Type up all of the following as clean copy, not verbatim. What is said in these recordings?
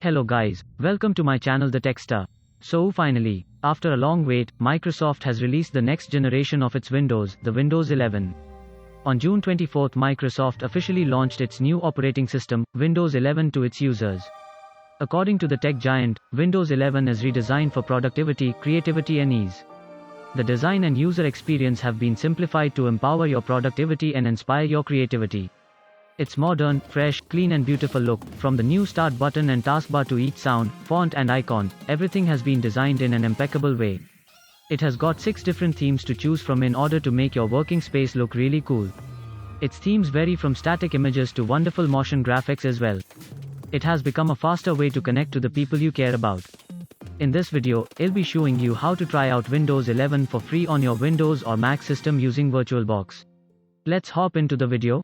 Hello guys, welcome to my channel the TECH-ster. So finally, after a long wait, Microsoft has released the next generation of its Windows, the Windows 11. On June 24, Microsoft officially launched its new operating system, Windows 11 to its users. According to the tech giant, Windows 11 is redesigned for productivity, creativity and ease. The design and user experience have been simplified to empower your productivity and inspire your creativity. Its modern, fresh, clean and beautiful look, from the new start button and taskbar to each sound, font and icon, everything has been designed in an impeccable way. It has got 6 different themes to choose from in order to make your working space look really cool. Its themes vary from static images to wonderful motion graphics as well. It has become a faster way to connect to the people you care about. In this video, I'll be showing you how to try out Windows 11 for free on your Windows or Mac system using VirtualBox. Let's hop into the video.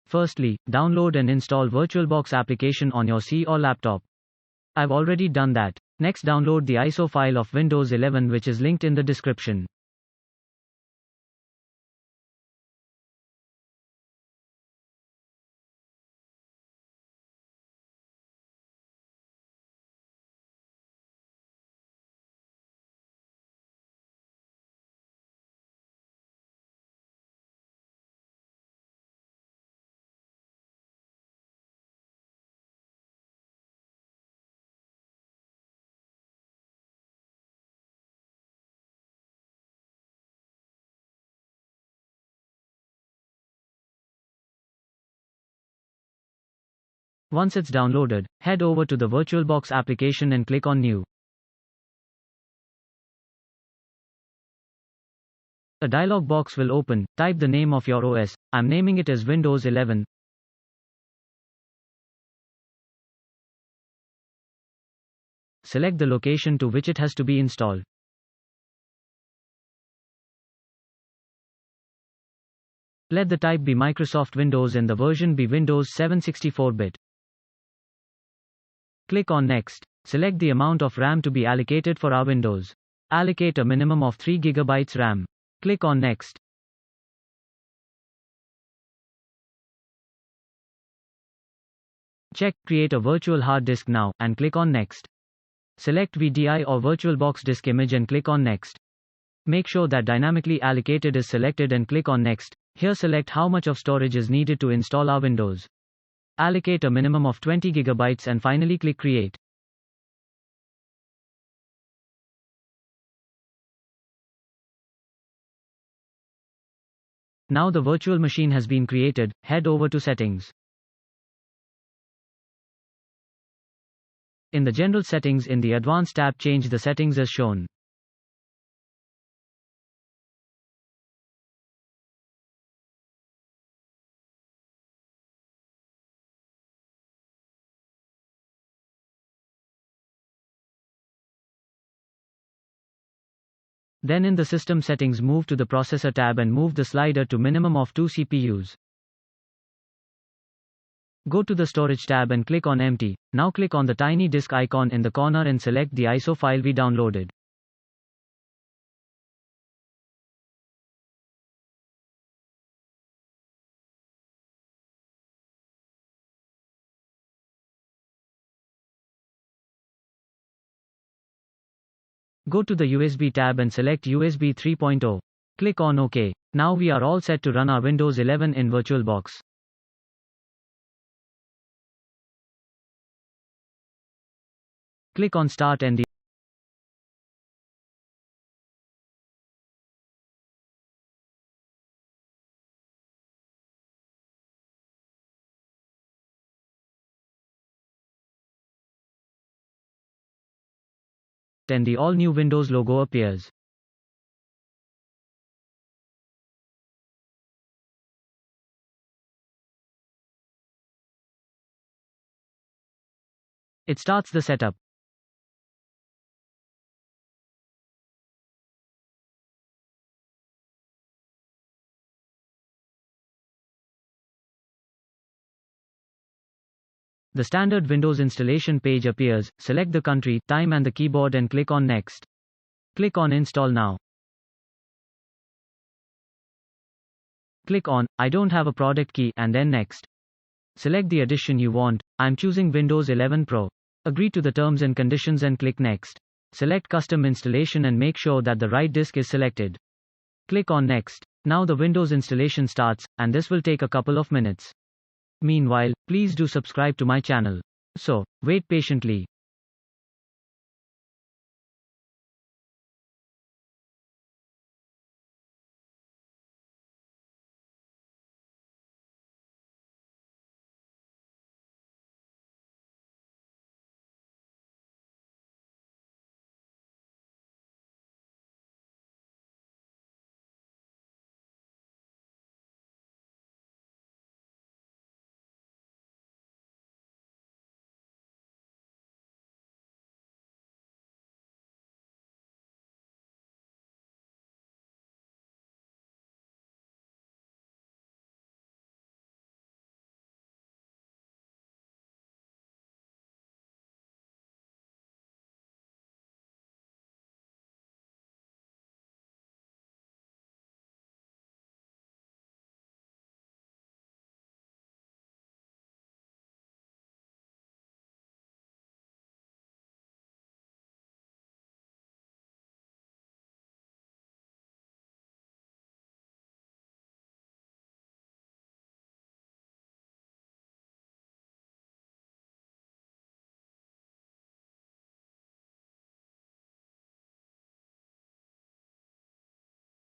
Firstly, download and install VirtualBox application on your PC or laptop. I've already done that. Next, download the ISO file of Windows 11 which is linked in the description. Once it's downloaded, head over to the VirtualBox application and click on New. A dialog box will open. Type the name of your OS. I'm naming it as Windows 11. Select the location to which it has to be installed. Let the type be Microsoft Windows and the version be Windows 7 64-bit. Click on Next. Select the amount of RAM to be allocated for our Windows. Allocate a minimum of 3 GB RAM. Click on Next. Check Create a virtual hard disk now, and click on Next. Select VDI or VirtualBox disk image and click on Next. Make sure that dynamically allocated is selected and click on Next. Here select how much of storage is needed to install our Windows. Allocate a minimum of 20 GB and finally click Create. Now the virtual machine has been created. Head over to Settings. In the General Settings in the Advanced tab, change the settings as shown. Then in the System Settings, move to the Processor tab and move the slider to minimum of 2 CPUs. Go to the Storage tab and click on Empty. Now click on the tiny disk icon in the corner and select the ISO file we downloaded. Go to the USB tab and select USB 3.0. Click on OK. Now we are all set to run our Windows 11 in VirtualBox. Click on Start and the all-new Windows logo appears. It starts the setup. The standard Windows installation page appears. Select the country, time and the keyboard and click on Next. Click on Install Now. Click on I don't have a product key and then Next. Select the edition you want. I'm choosing Windows 11 Pro. Agree to the terms and conditions and click Next. Select Custom Installation and make sure that the right disk is selected. Click on Next. Now the Windows installation starts, and this will take a couple of minutes. Meanwhile, please do subscribe to my channel. So, wait patiently.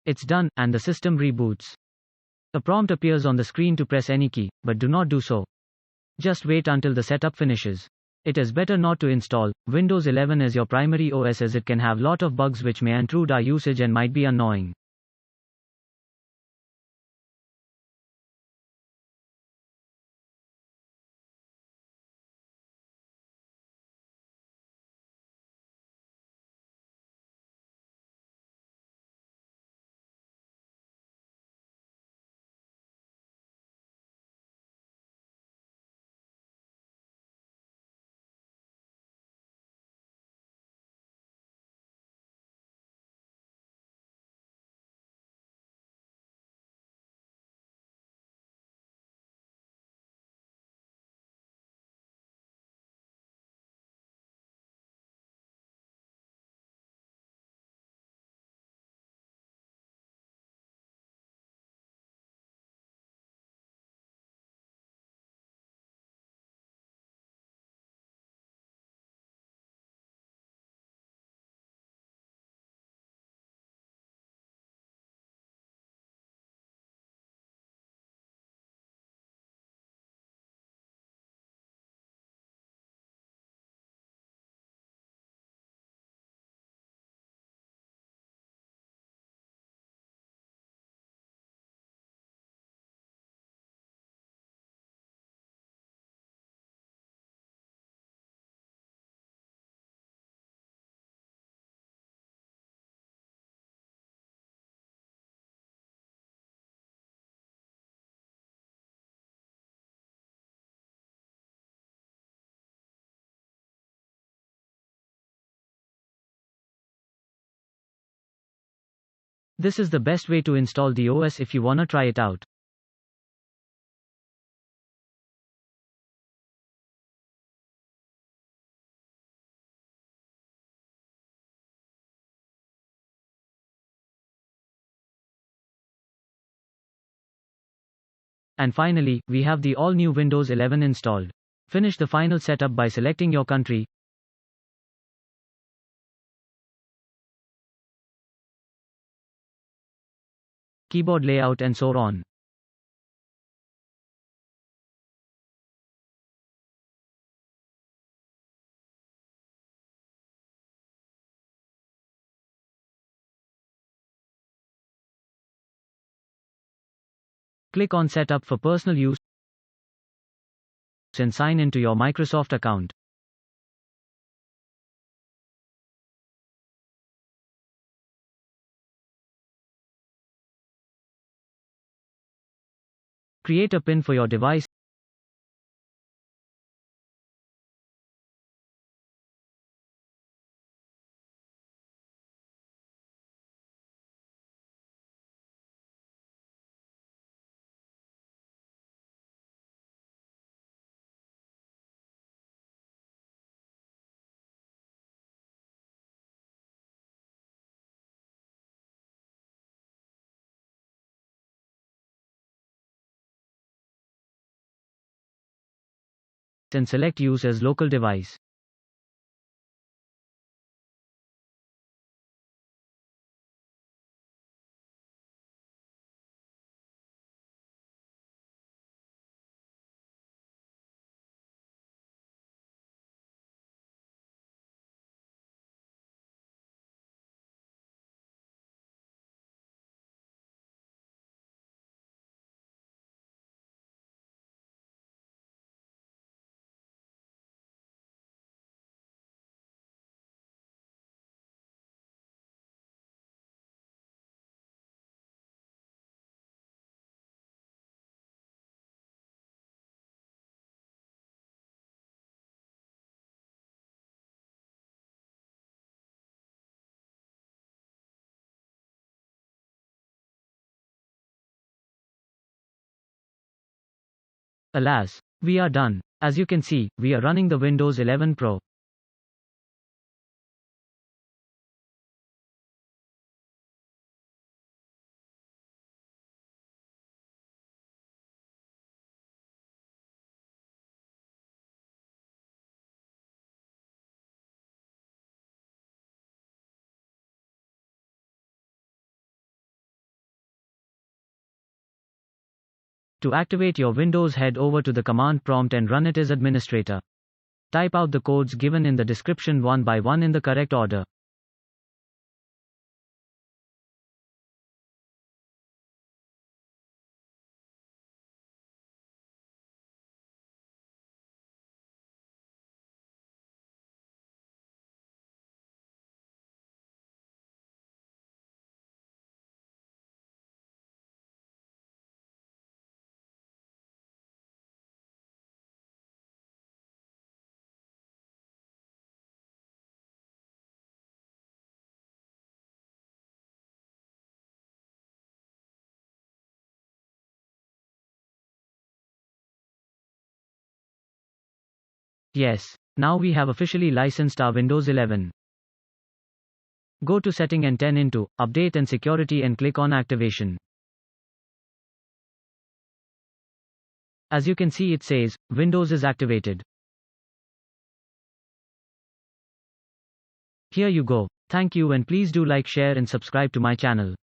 It's done, and the system reboots. A prompt appears on the screen to press any key, but do not do so. Just wait until the setup finishes. It is better not to install Windows 11 as your primary OS, as it can have lot of bugs which may intrude our usage and might be annoying. This is the best way to install the OS if you wanna try it out. And finally, we have the all-new Windows 11 installed. Finish the final setup by selecting your country, keyboard layout and so on. Click on Setup for personal use and sign into your Microsoft account. Create a PIN for your device. and select Use as local device. Alas, we are done. As you can see, we are running the Windows 11 Pro. To activate your Windows, head over to the command prompt and run it as administrator. Type out the codes given in the description one by one in the correct order. Yes, now we have officially licensed our Windows 11. Go to Setting and 10 into Update and Security and click on Activation. As you can see, it says Windows is activated. Here you go. Thank you, and please do like, share and subscribe to my channel.